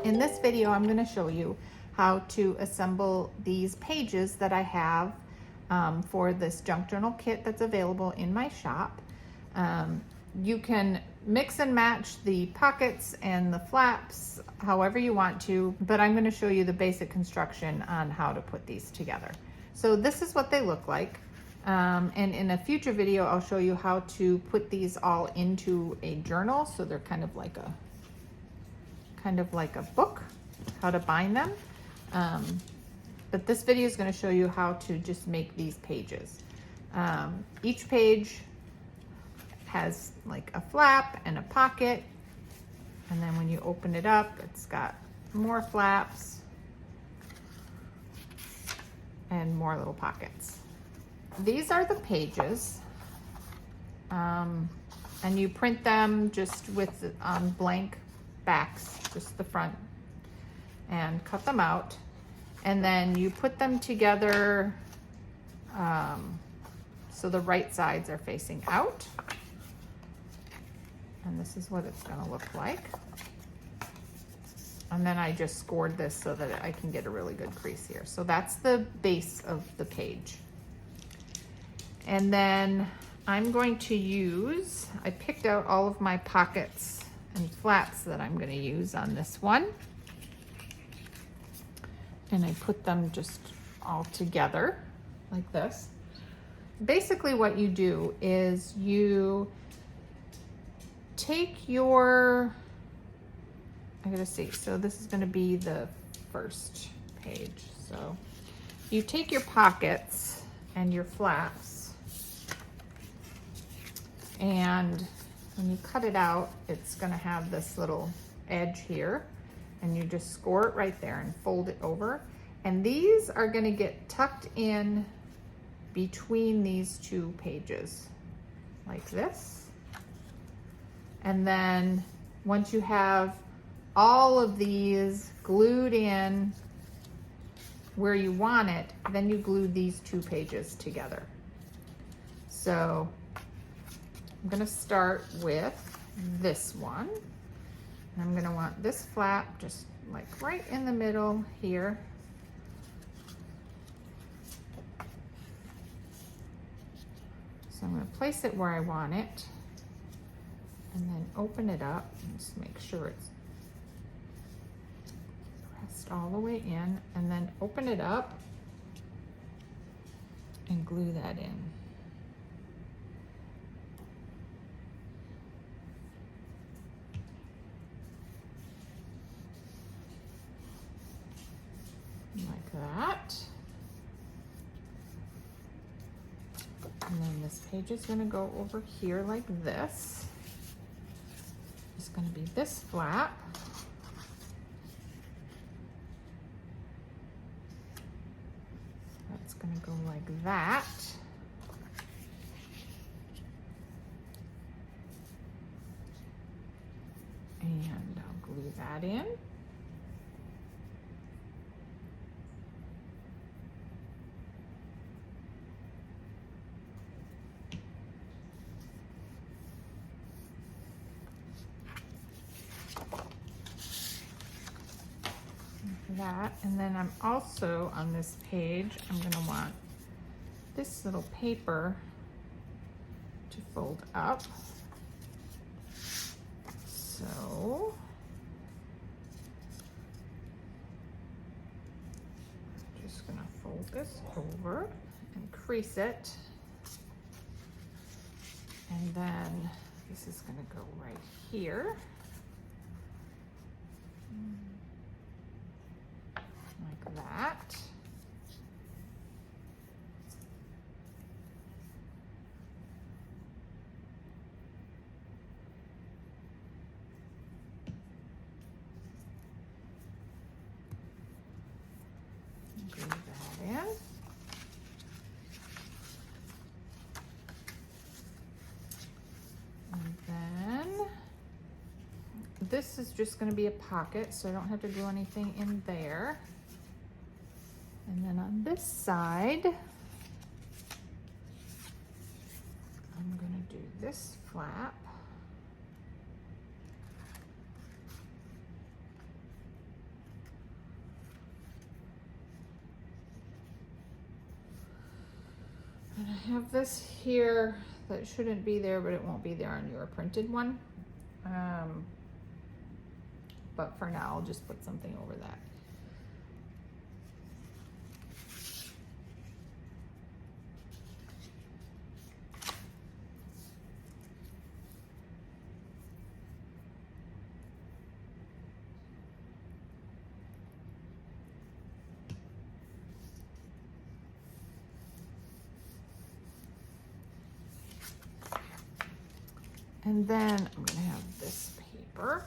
In this video, I'm going to show you how to assemble these pages that I have for this junk journal kit that's available in my shop. You can mix and match the pockets and the flaps however you want to, but I'm going to show you the basic construction on how to put these together. So this is what they look like. And in a future video, I'll show you how to put these all into a journal. So they're kind of like a book, how to bind them. But this video is going to show you how to just make these pages. Each page has like a flap and a pocket. And then when you open it up, it's got more flaps and more little pockets. These are the pages, and you print them just with blank backs, just the front, and cut them out, and then you put them together so the right sides are facing out, and this is what it's going to look like. And then I just scored this so that I can get a really good crease here. So that's the base of the page. And then I'm going to use, I picked out all of my pockets and flaps that I'm going to use on this one. And I put them just all together like this. Basically what you do is you take your, I gotta see, so this is gonna be the first page. So you take your pockets and your flaps, and when you cut it out, it's gonna have this little edge here, and you just score it right there and fold it over. And these are gonna get tucked in between these two pages, like this. And then once you have all of these glued in where you want it, then you glue these two pages together. So I'm gonna start with this one. And I'm gonna want this flap just like right in the middle here. So I'm gonna place it where I want it, and then open it up and just make sure it's pressed all the way in, and then open it up and glue that in. Like that. And then this page is going to go over here like this. It's going to be this flap. That's going to go like that. And I'll glue that in. That, and then I'm also on this page, I'm going to want this little paper to fold up. So I'm just going to fold this over and crease it, and then this is going to go right here. Like that. Glue that in. And then this is just going to be a pocket, so I don't have to glue anything in there. And then on this side, I'm going to do this flap. And I have this here that shouldn't be there, but it won't be there on your printed one. But for now, I'll just put something over that. And then I'm gonna have this paper.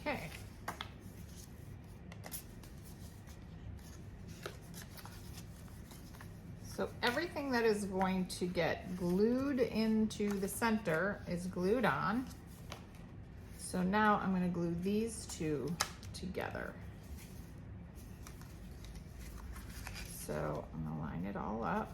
Okay. So everything that is going to get glued into the center is glued on. So now I'm going to glue these two together. So I'm going to line it all up.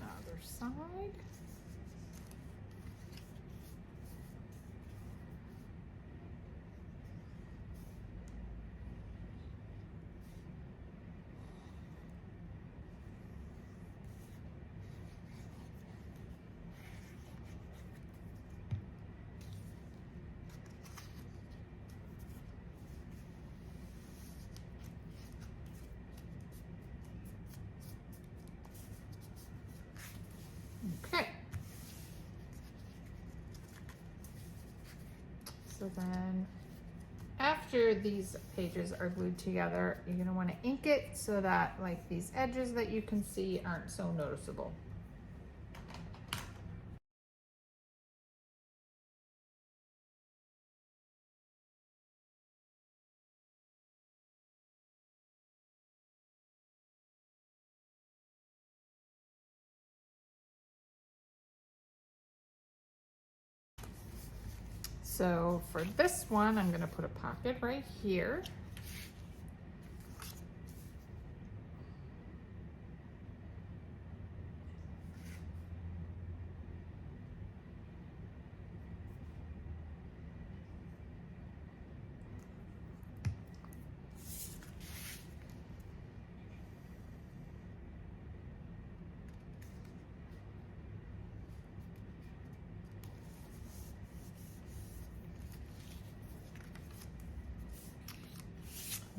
Another side. Okay. So then after these pages are glued together, you're going to want to ink it so that like these edges that you can see aren't so noticeable. So for this one, I'm going to put a pocket right here.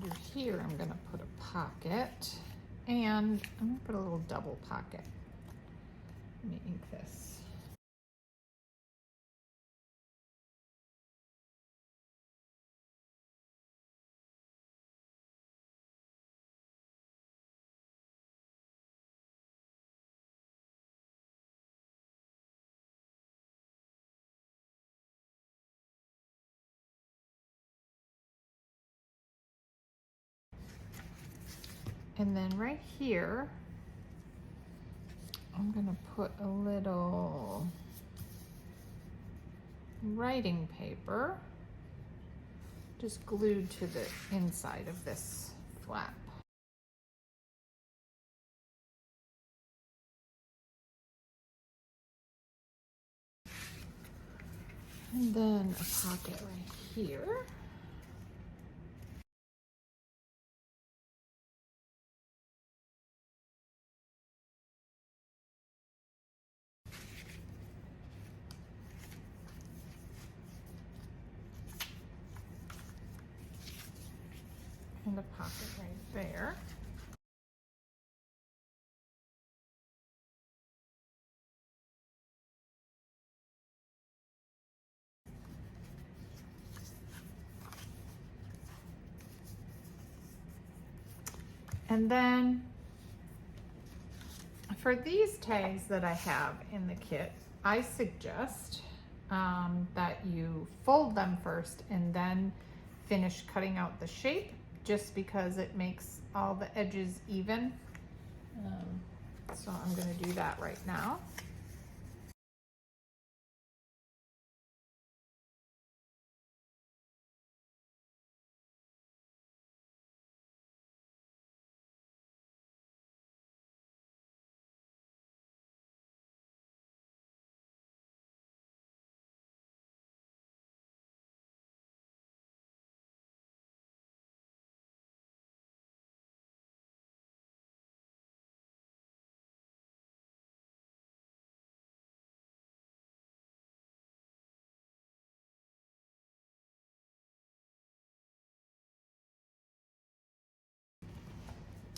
Under here, I'm going to put a pocket, and I'm going to put a little double pocket. Let me ink this. And then right here, I'm going to put a little writing paper just glued to the inside of this flap. And then a pocket right here. and a pocket right there. And then for these tags that I have in the kit, I suggest that you fold them first and then finish cutting out the shape, just because it makes all the edges even. So I'm going to do that right now.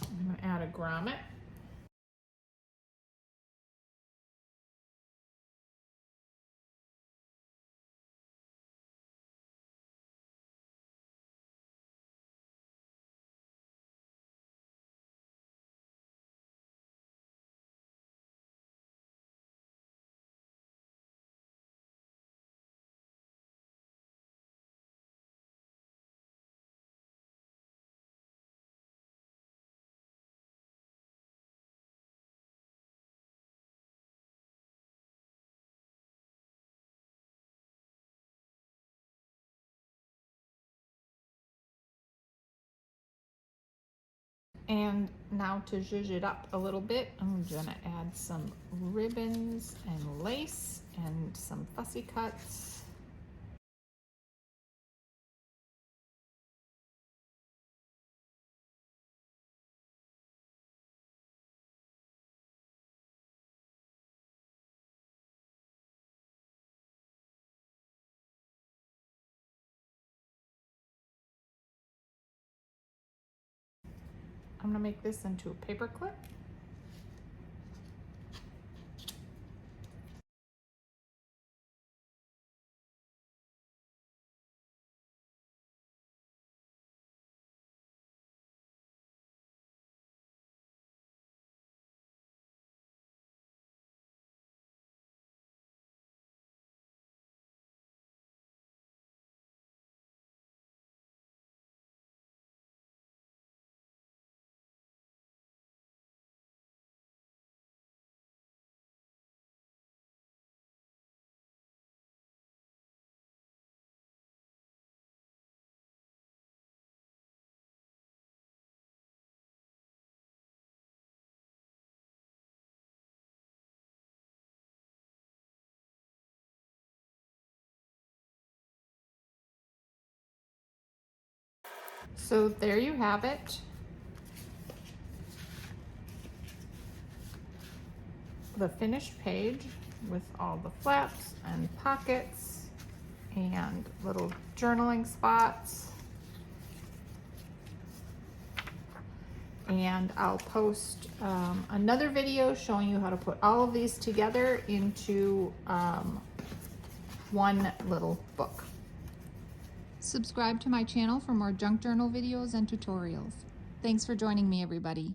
I'm going to add a grommet. And now to zhuzh it up a little bit, I'm gonna add some ribbons and lace and some fussy cuts. I'm gonna make this into a paper clip. So there you have it. The finished page with all the flaps and pockets and little journaling spots. And I'll post another video showing you how to put all of these together into one little book. Subscribe to my channel for more junk journal videos and tutorials. Thanks for joining me, everybody.